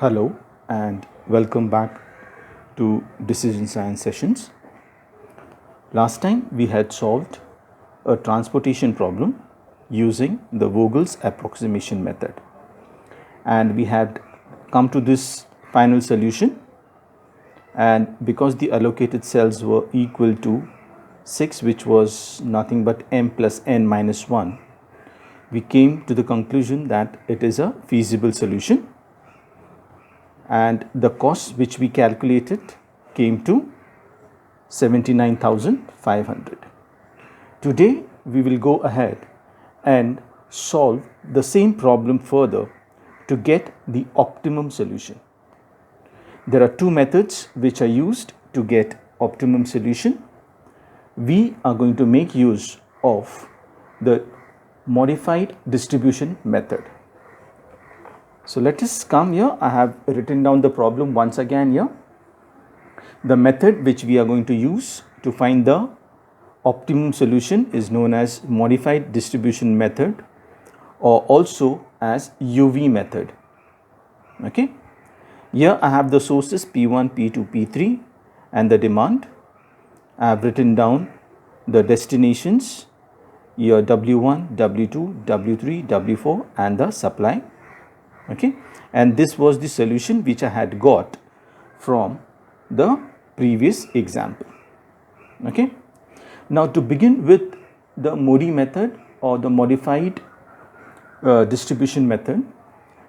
Hello and welcome back to Decision Science sessions. Last time we had solved a transportation problem using the Vogel's approximation method, and we had come to this final solution, and because the allocated cells were equal to 6, which was nothing but m plus n minus 1, we came to the conclusion that it is a feasible solution, and the cost which we calculated came to 79,500. Today we will go ahead and solve the same problem further to get the optimum solution. There are two methods which are used to get optimum solution. We are going to make use of the modified distribution method. So let us come here. I have written down the problem once again here. The method which we are going to use to find the optimum solution is known as modified distribution method, or also as UV method. Okay. Here I have the sources P1, P2, P3 and the demand. I have written down the destinations here, W1, W2, W3, W4 and the supply. Okay, and this was the solution which I had got from the previous example. Okay, now to begin with the MODI method, or the modified distribution method,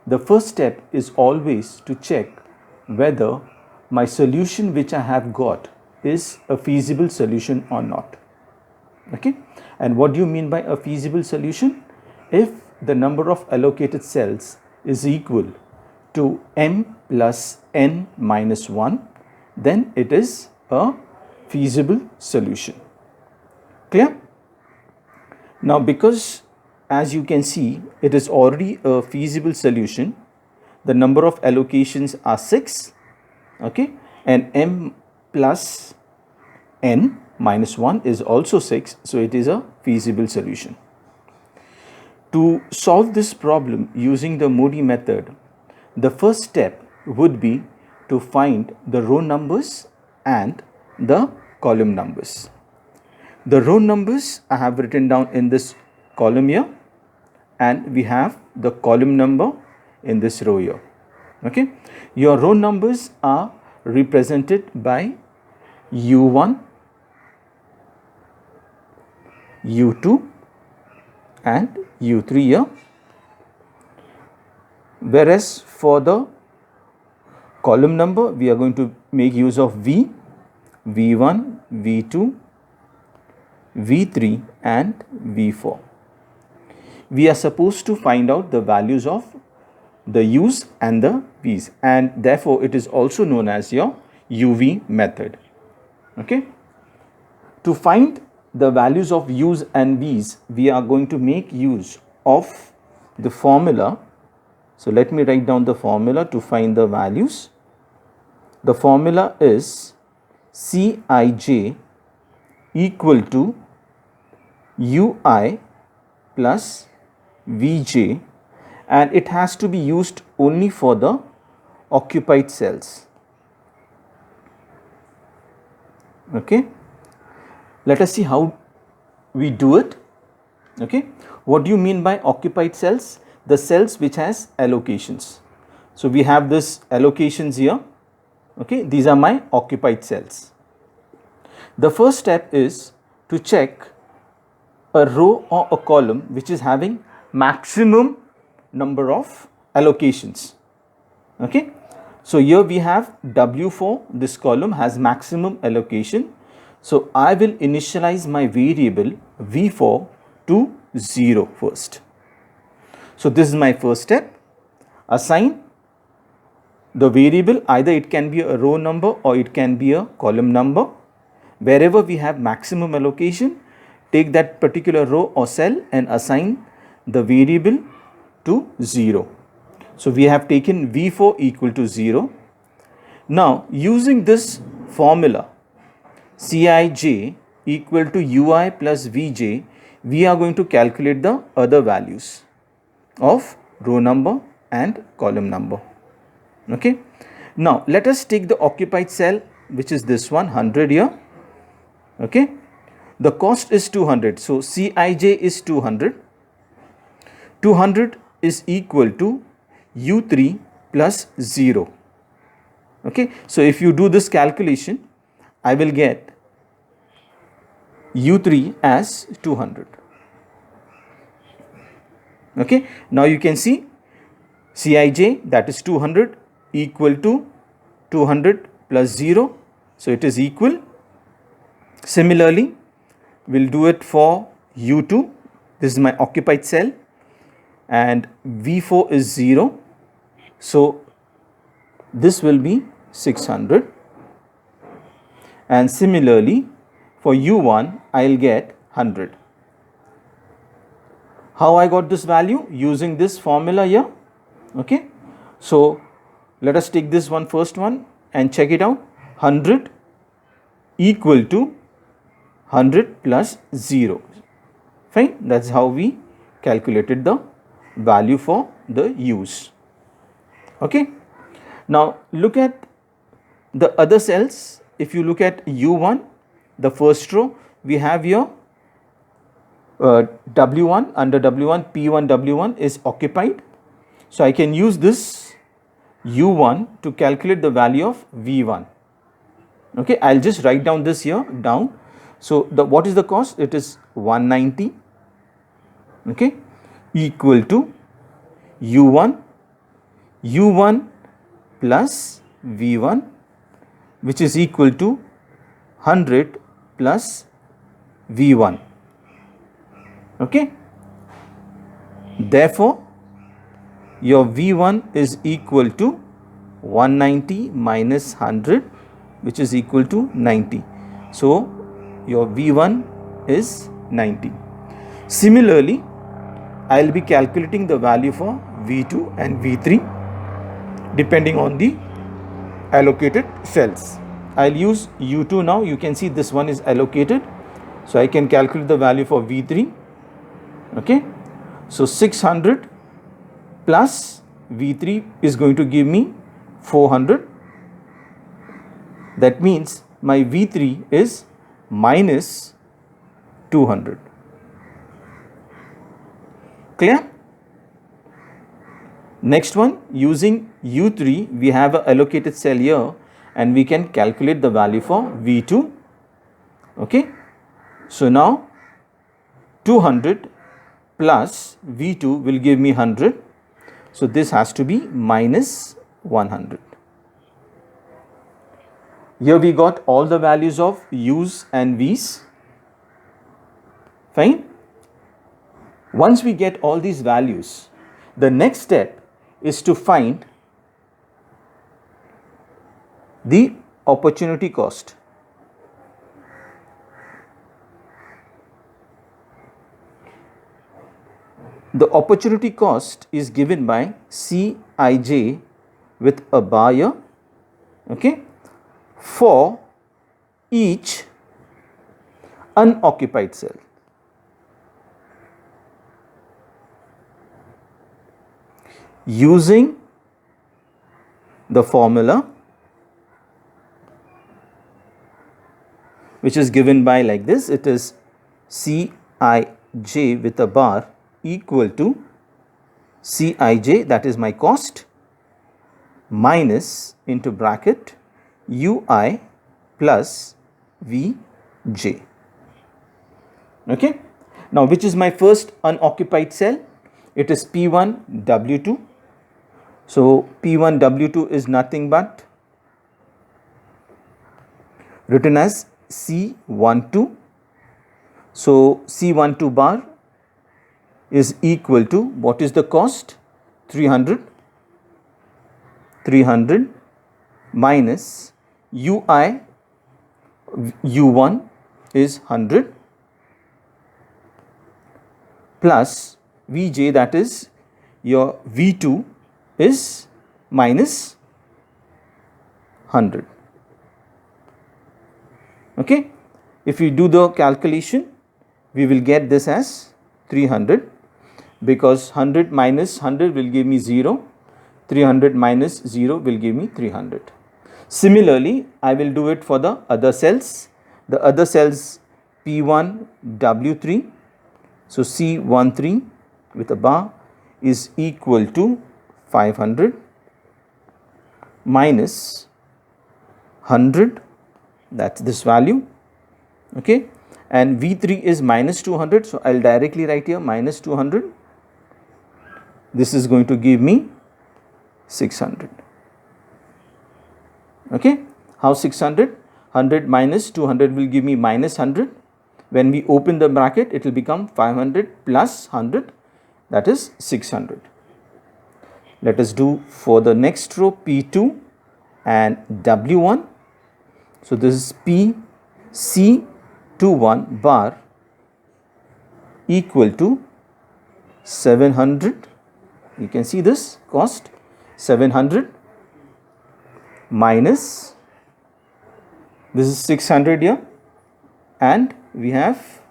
the first step is always to check whether my solution which I have got is a feasible solution or not. Okay, and what do you mean by a feasible solution? If the number of allocated cells is equal to m plus n minus 1, then it is a feasible solution. Clear? Now, because as you can see it is already a feasible solution, the number of allocations are 6, okay, and m plus n minus 1 is also 6, so it is a feasible solution. To solve this problem using the MODI method, the first step would be to find the row numbers and the column numbers. The row numbers I have written down in this column here, and we have the column number in this row here. Okay, your row numbers are represented by U1, U2 and U3 here, whereas for the column number we are going to make use of V, V1, V2, V3 and V4. We are supposed to find out the values of the U's and the V's, and therefore it is also known as your UV method. Okay, to find the values of U's and V's, we are going to make use of the formula. So let me write down the formula to find the values. The formula is Cij equal to Ui plus Vj, and it has to be used only for the occupied cells. Okay, let us see how we do it. Okay, what do you mean by occupied cells? The cells which has allocations. So we have this allocations here. Okay, these are my occupied cells. The first step is to check a row or a column which is having maximum number of allocations. Okay, so here we have W4, this column has maximum allocation. So I will initialize my variable V4 to 0 first. So this is my first step. Assign the variable, either it can be a row number or it can be a column number. Wherever we have maximum allocation, take that particular row or cell and assign the variable to 0. So we have taken V4 equal to 0. Now using this formula Cij equal to Ui plus Vj, we are going to calculate the other values of row number and column number. Okay. Now let us take the occupied cell, which is this one, 100 here. Okay. The cost is 200. So Cij is 200. 200 is equal to U3 plus 0. Okay. So if you do this calculation, I will get U3 as 200. Okay. Now you can see Cij, that is 200, equal to 200 plus 0. So it is equal. Similarly, we'll do it for U2. This is my occupied cell, and V4 is 0. So this will be 600. And similarly, for U1, I'll get 100. How I got this value? Using this formula here. Okay. So let us take this one, first one, and check it out. 100 equal to 100 plus 0. Fine. That's how we calculated the value for the use. Okay. Now look at the other cells. If you look at U1, the first row, we have here W1, under W1, P1 W1 is occupied. So I can use this U1 to calculate the value of V1. Okay, I'll just write down this here down. So what is the cost? It is 190. Okay, equal to U1 plus V1, which is equal to 100 plus V1. Okay. Therefore, your V1 is equal to 190 minus 100, which is equal to 90. So your V1 is 90. Similarly, I will be calculating the value for V2 and V3 depending on the allocated cells. I'll use U2 now. You can see this one is allocated. So I can calculate the value for V3. Okay. So 600 plus V3 is going to give me 400. That means my V3 is minus 200. Clear? Next one, using U3, we have an allocated cell here and we can calculate the value for V2. Okay. So now 200 plus V2 will give me 100. So this has to be minus 100. Here we got all the values of U's and V's. Fine. Once we get all these values, the next step is to find the opportunity cost. The opportunity cost is given by Cij with a bar here, okay, for each unoccupied cell. Using the formula which is given by like this, it is Cij with a bar equal to Cij, that is my cost, minus into bracket Ui plus Vj. Okay. Now which is my first unoccupied cell? It is P1 W2. So P1 W2 is nothing but written as C12. So C12 bar is equal to, what is the cost? 300 minus Ui, U1 is 100 plus Vj, that is your V2 is minus 100. Okay. If we do the calculation, we will get this as 300, because 100 minus 100 will give me 0. 300 minus 0 will give me 300. Similarly, I will do it for the other cells. The other cells P1, W3. So C13 with a bar is equal to 500 minus 100, that's this value, okay, and V3 is minus 200, so I will directly write here minus 200. This is going to give me 600. Okay, how 600? 100 minus 200 will give me minus 100. When we open the bracket, it will become 500 plus 100, that is 600. Let us do for the next row P2 and W1. So this is P C21 bar equal to 700. You can see this cost 700 minus, this is 600 here, and we have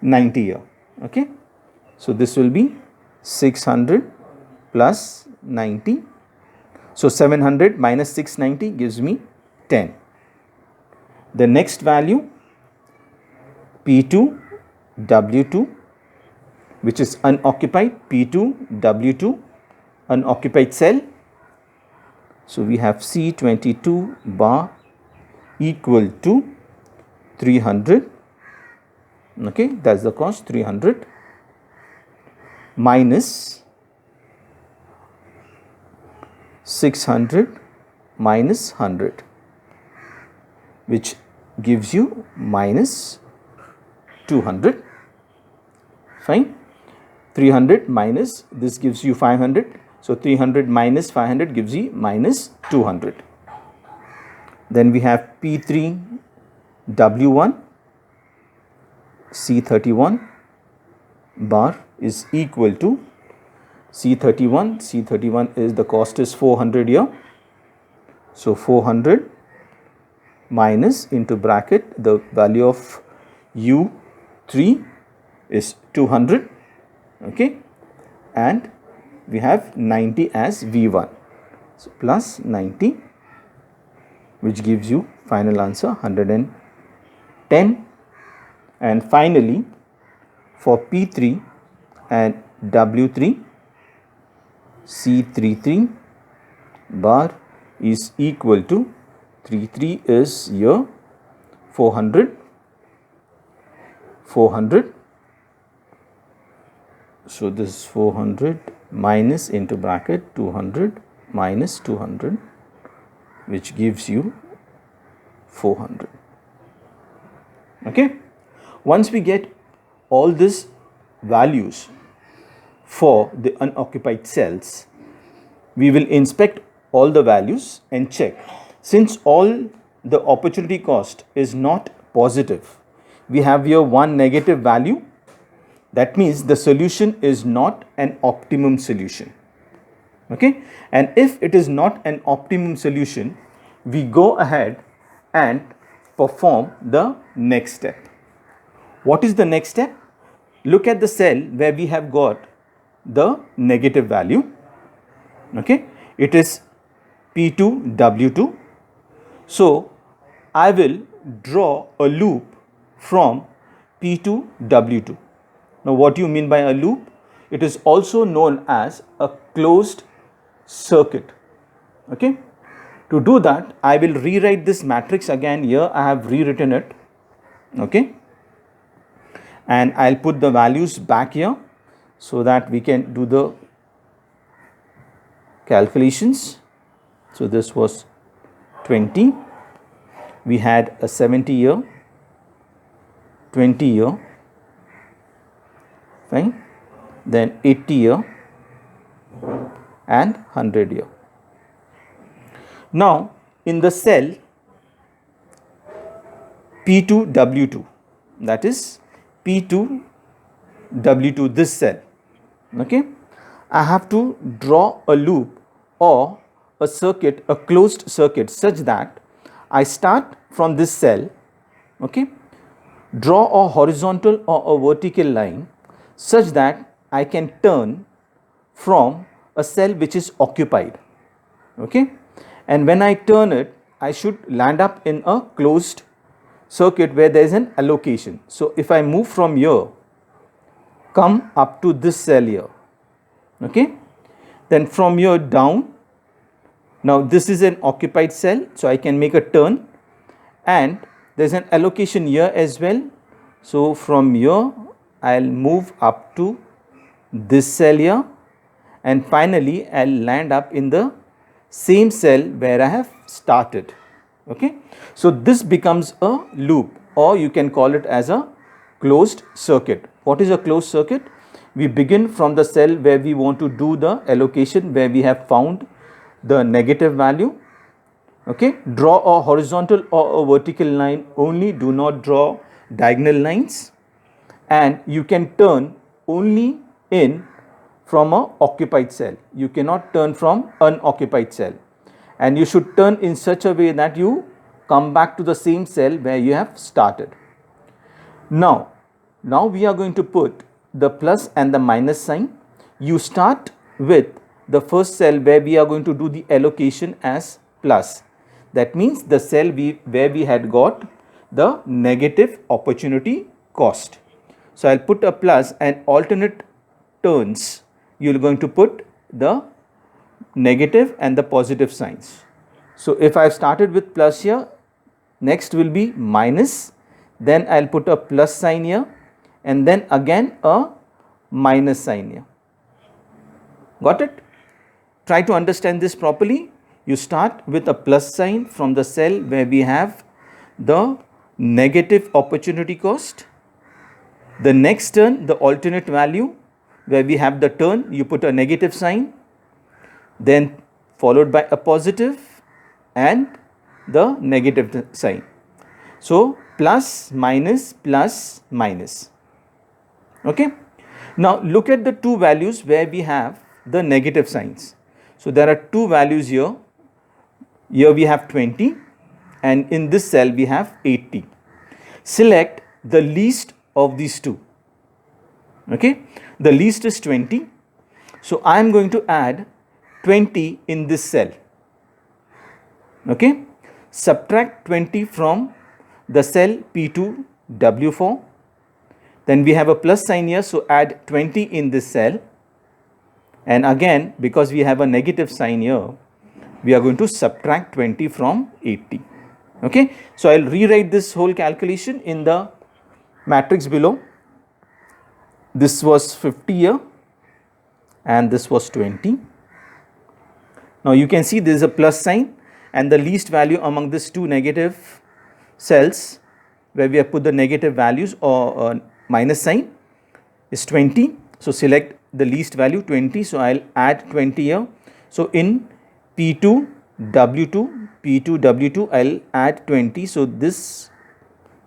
90 here. Okay, so this will be 600 plus 90. So 700 minus 690 gives me 10. The next value P2 W2, which is unoccupied, P2 W2 unoccupied cell. So we have C22 bar equal to 300. Okay, that's the cost, 300 minus 600 minus 100, which gives you minus 200. Fine. 300 minus this gives you 500. So 300 minus 500 gives you minus 200. Then we have P3 W1 C31 bar is equal to C31 is the cost is 400 here. So 400 minus into bracket the value of U3 is 200, okay, and we have 90 as V1, so plus 90, which gives you final answer 110. And finally for P3 and W3 C33 bar is equal to 33 is here 400. So this is 400 minus into bracket 200 minus 200, which gives you 400. Okay. Once we get all these values for the unoccupied cells, we will inspect all the values and check. Since all the opportunity cost is not positive, we have here one negative value. That means the solution is not an optimum solution. Okay, and if it is not an optimum solution, we go ahead and perform the next step. What is the next step? Look at the cell where we have got the negative value. Okay, it is P2 W2. So I will draw a loop from P2 W2. Now what do you mean by a loop? It is also known as a closed circuit. Okay, to do that I will rewrite this matrix again. Here I have rewritten it. Okay, and I'll put the values back here so that we can do the calculations. So this was 20, we had a 70 here, 20 here, fine, then 80 here and 100 here. Now in the cell P2 W2, that is P2 W2, this cell, okay, I have to draw a loop or a circuit, a closed circuit, such that I start from this cell, okay, draw a horizontal or a vertical line such that I can turn from a cell which is occupied. Okay, and when I turn it, I should land up in a closed circuit where there is an allocation. So if I move from here, come up to this cell here, okay, then from here down, now this is an occupied cell, so I can make a turn, and there is an allocation here as well. So from here I will move up to this cell here, and finally I will land up in the same cell where I have started. Okay, so this becomes a loop, or you can call it as a closed circuit. What is a closed circuit? We begin from the cell where we want to do the allocation, where we have found the negative value. Okay, draw a horizontal or a vertical line only, do not draw diagonal lines, and you can turn only in from a occupied cell. You cannot turn from unoccupied cell, and you should turn in such a way that you come back to the same cell where you have started. Now we are going to put the plus and the minus sign. You start with the first cell where we are going to do the allocation as plus. That means the cell where we had got the negative opportunity cost. So I'll put a plus, and alternate turns you're going to put the negative and the positive signs. So if I've started with plus here, next will be minus, then I'll put a plus sign here, and then again a minus sign here. Got it? Try to understand this properly. You start with a plus sign from the cell where we have the negative opportunity cost. The next turn, the alternate value where we have the turn, you put a negative sign, then followed by a positive and the negative sign. So plus minus plus minus. Okay. Now look at the two values where we have the negative signs. So there are two values here. Here we have 20, and in this cell we have 80. Select the least of these two. Okay, the least is 20. So I am going to add 20 in this cell. Okay, subtract 20 from the cell P2 W4. Then we have a plus sign here, so add 20 in this cell. And again, because we have a negative sign here, we are going to subtract 20 from 80. Okay, so I'll rewrite this whole calculation in the matrix below. This was 50 here, and this was 20. Now you can see there is a plus sign, and the least value among these two negative cells where we have put the negative values or minus sign is 20. So select the least value 20. So I'll add 20 here. So in P2 W2 I'll add 20. So this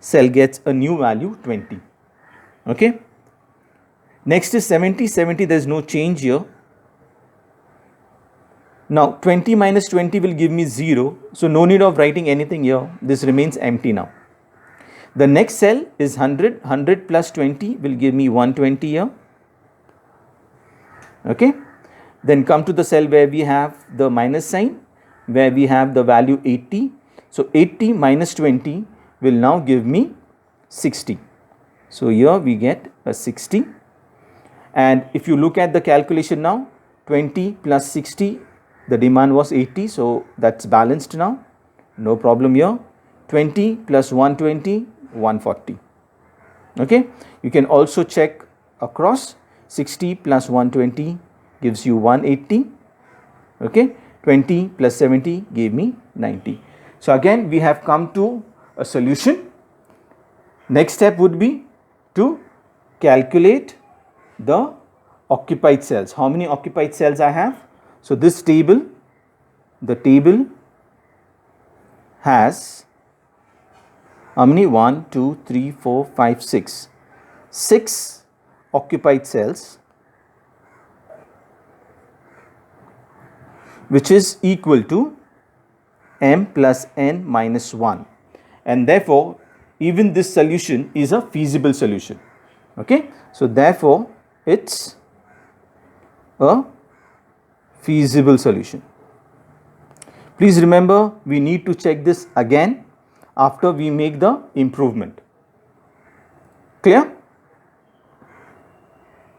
cell gets a new value 20. Okay. Next is 70. There is no change here. Now 20 minus 20 will give me 0. So no need of writing anything here. This remains empty now. The next cell is 100. 100 plus 20 will give me 120 here. Okay. Then come to the cell where we have the minus sign, where we have the value 80. So 80 minus 20 will now give me 60. So here we get a 60. And if you look at the calculation now, 20 plus 60, the demand was 80. So that's balanced now. No problem here. 20 plus 120, 140. Okay. You can also check across. 60 plus 120 gives you 180. Okay. 20 plus 70 gave me 90. So again we have come to a solution. Next step would be to calculate the occupied cells. How many occupied cells I have? So this table, the table has how many? 1, 2, 3, 4, 5, 6. 6 occupied cells, which is equal to m plus n minus 1, and therefore even this solution is a feasible solution. Okay, so therefore it's a feasible solution. Please remember, we need to check this again after we make the improvement. Clear?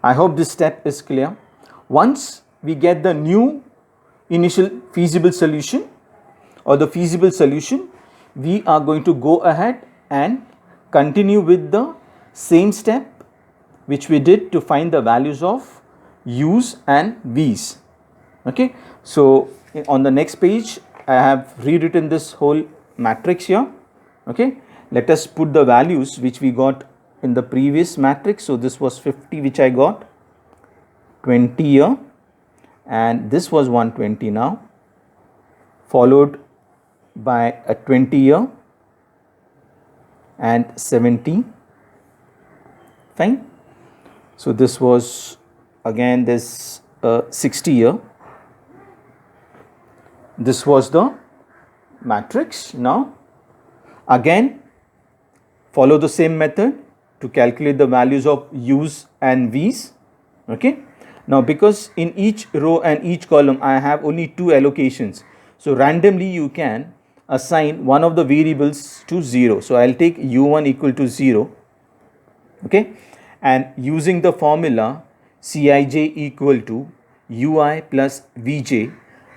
I hope this step is clear. Once we get the new initial feasible solution or the feasible solution, we are going to go ahead and continue with the same step which we did to find the values of u's and v's. Okay, so on the next page I have rewritten this whole matrix here. Okay, let us put the values which we got in the previous matrix. So this was 50 which I got, 20 here, and this was 120 now, followed by a 20 here and 70. Fine. So this was again this 60 here. This was the matrix. Now again follow the same method to calculate the values of u's and v's. Okay. Now because in each row and each column I have only two allocations, so randomly you can assign one of the variables to 0. So I'll take u1 equal to 0. Okay, and using the formula Cij equal to ui plus vj,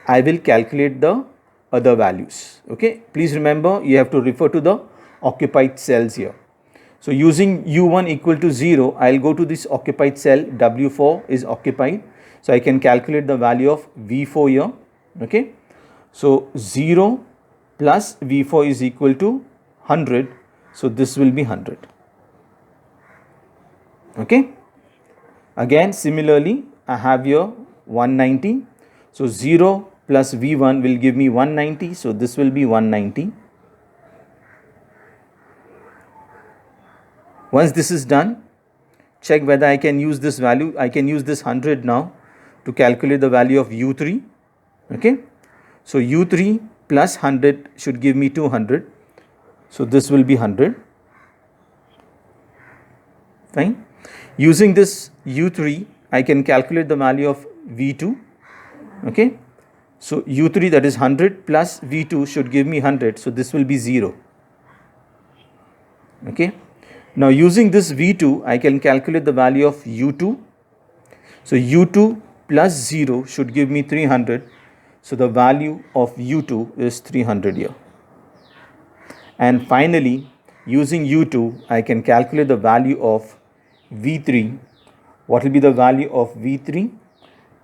I will calculate the other values. Okay, please remember you have to refer to the occupied cells here. So using u1 equal to 0, I'll go to this occupied cell, w4 is occupied, so I can calculate the value of v4 here. Okay, so 0 plus v4 is equal to 100, so this will be 100. Okay, again similarly I have here 190, so 0 plus v1 will give me 190, so this will be 190. Once this is done, check whether I can use this value. I can use this 100 now to calculate the value of u3. Okay, so u3 plus 100 should give me 200, so this will be 100. Fine. Using this u3, I can calculate the value of v2. Okay, so u3, that is 100 plus v2 should give me 100, so this will be 0. Okay, now using this v2 I can calculate the value of u2. So u2 plus 0 should give me 300, so the value of u2 is 300 here. And finally using u2 I can calculate the value of v3. What will be the value of v3?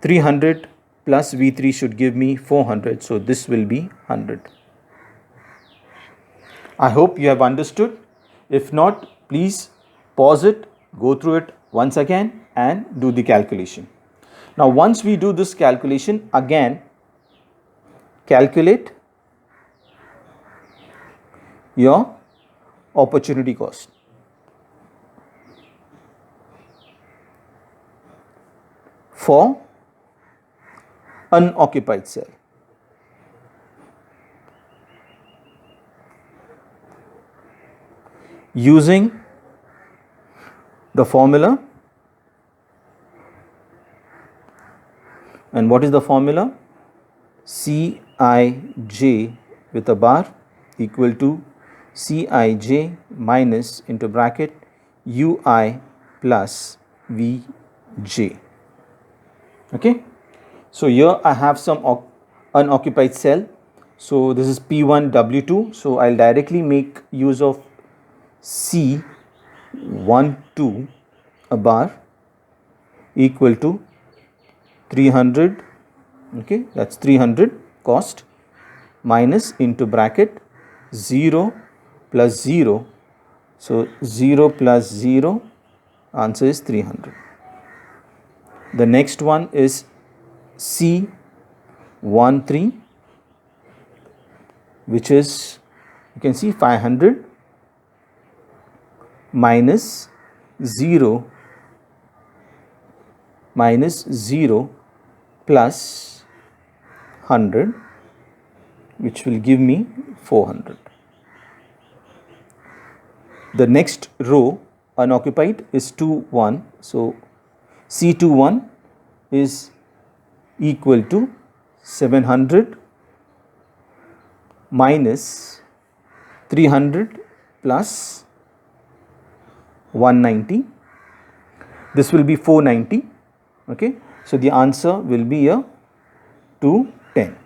300 plus v3 should give me 400, so this will be 100. I hope you have understood. If not, please pause it, go through it once again and do the calculation. Now once we do this calculation, again calculate your opportunity cost. For unoccupied cell. Using the formula, and what is the formula? Cij with a bar equal to Cij minus into bracket ui plus vj. Okay, so here I have some unoccupied cell, so this is P1 W2, so I'll directly make use of C12 a bar equal to 300. Okay, that's 300 cost minus into bracket 0 plus 0, so 0 plus 0, answer is 300. The next one is C13, which is, you can see 500 minus 0 plus 100, which will give me 400. The next row unoccupied is 2 1, so C21 is equal to 700 minus 300 plus 190. This will be 490. Okay, so the answer will be a 210.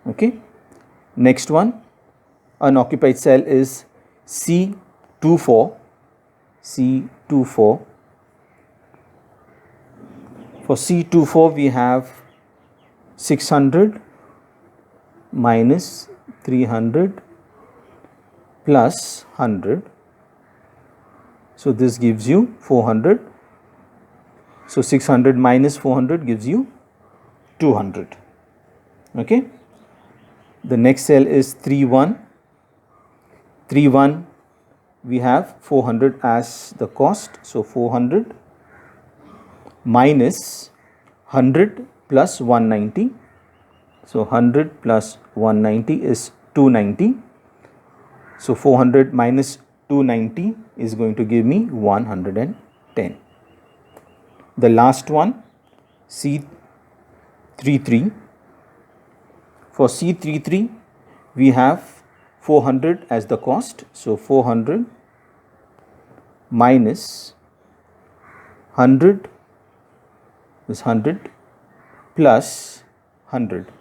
Okay, next one, unoccupied cell is C24. C24. For C24 we have 600 minus 300 plus 100. So this gives you 400. So 600 minus 400 gives you 200. Okay. The next cell is 31. 31 we have 400 as the cost. So 400 minus 100 plus 190. So 100 plus 190 is 290. So 400 minus 290 is going to give me 110. The last one, C33. For C33 we have 400 as the cost. So 400 minus 100 is 100 plus 100.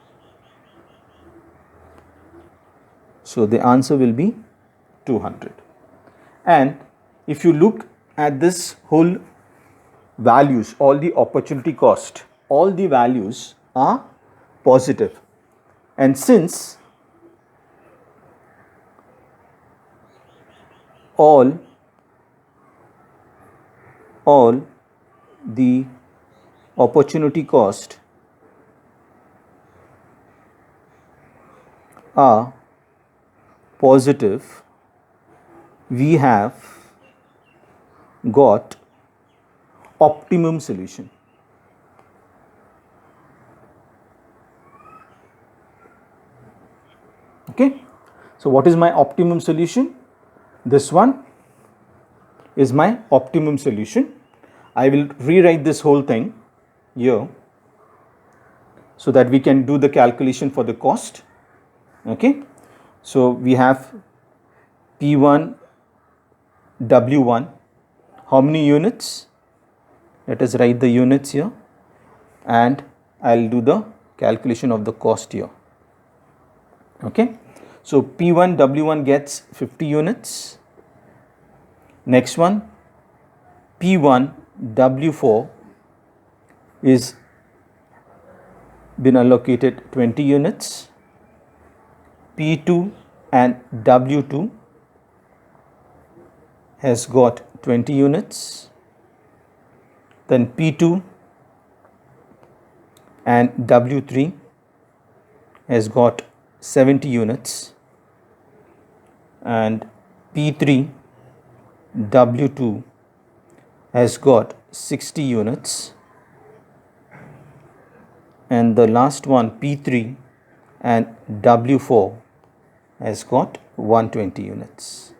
So the answer will be 200. And if you look at this whole values, all the opportunity cost, all the values are positive. And since all the opportunity cost are positive, we have got optimum solution. Okay. So what is my optimum solution? This one is my optimum solution. I will rewrite this whole thing here so that we can do the calculation for the cost. Okay. So we have P1 W1. How many units? Let us write the units here and I'll do the calculation of the cost here. Okay. So P1 W1 gets 50 units. Next one, P1 W4 is been allocated 20 units. P2 and W2 has got 20 units. Then P2 and W3 has got 70 units. And P3 W2 has got 60 units. And the last one, P3 and W4 has got 120 units.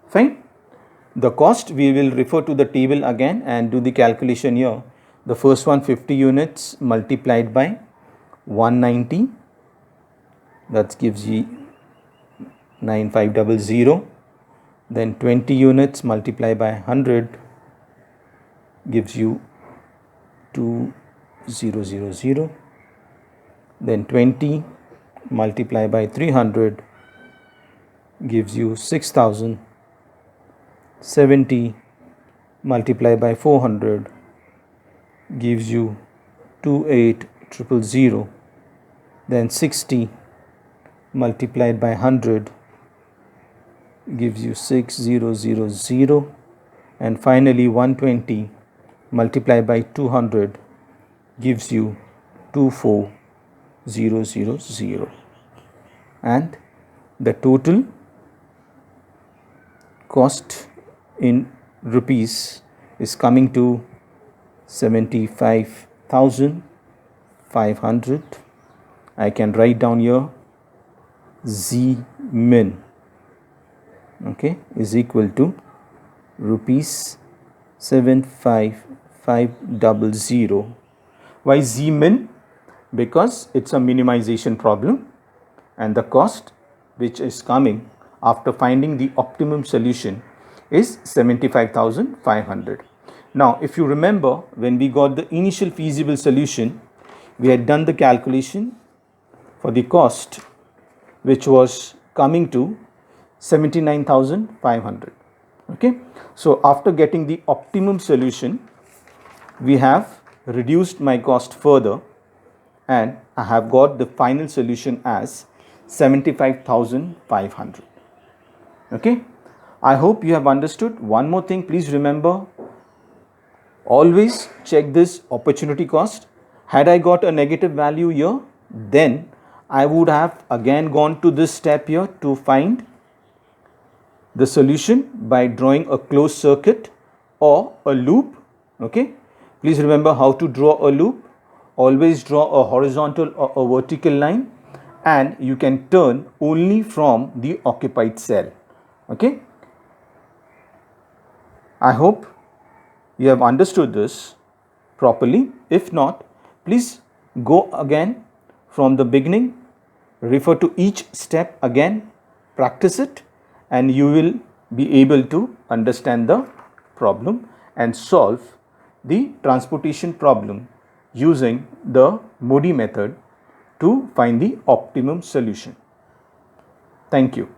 Fine. The cost, we will refer to the table again and do the calculation here. The first one, 50 units multiplied by 190, that gives you 9500. Then 20 units multiplied by 100 gives you 2000. Then 20 multiplied by 300 gives you 6000. 70 multiplied by 400 gives you 28000. Then 60 multiplied by 100 gives you 6000. And finally 120 multiplied by 200 gives you 24000. And the total cost in rupees is coming to 75,500. I can write down here Z min, okay, is equal to rupees 75,500 500. Why Z min? Because it's a minimization problem and the cost which is coming after finding the optimum solution is 75,500. Now, if you remember, when we got the initial feasible solution, we had done the calculation for the cost which was coming to 79,500. Okay. So, after getting the optimum solution, we have reduced my cost further and I have got the final solution as 75,500. Okay. I hope you have understood. One more thing, please remember, always check this opportunity cost. Had I got a negative value here, then I would have again gone to this step here to find the solution by drawing a closed circuit or a loop. Okay. Please remember how to draw a loop. Always draw a horizontal or a vertical line, and you can turn only from the occupied cell. Okay. I hope you have understood this properly. If not, please go again from the beginning, refer to each step again, practice it, and you will be able to understand the problem and solve the transportation problem using the Modi method to find the optimum solution. Thank you.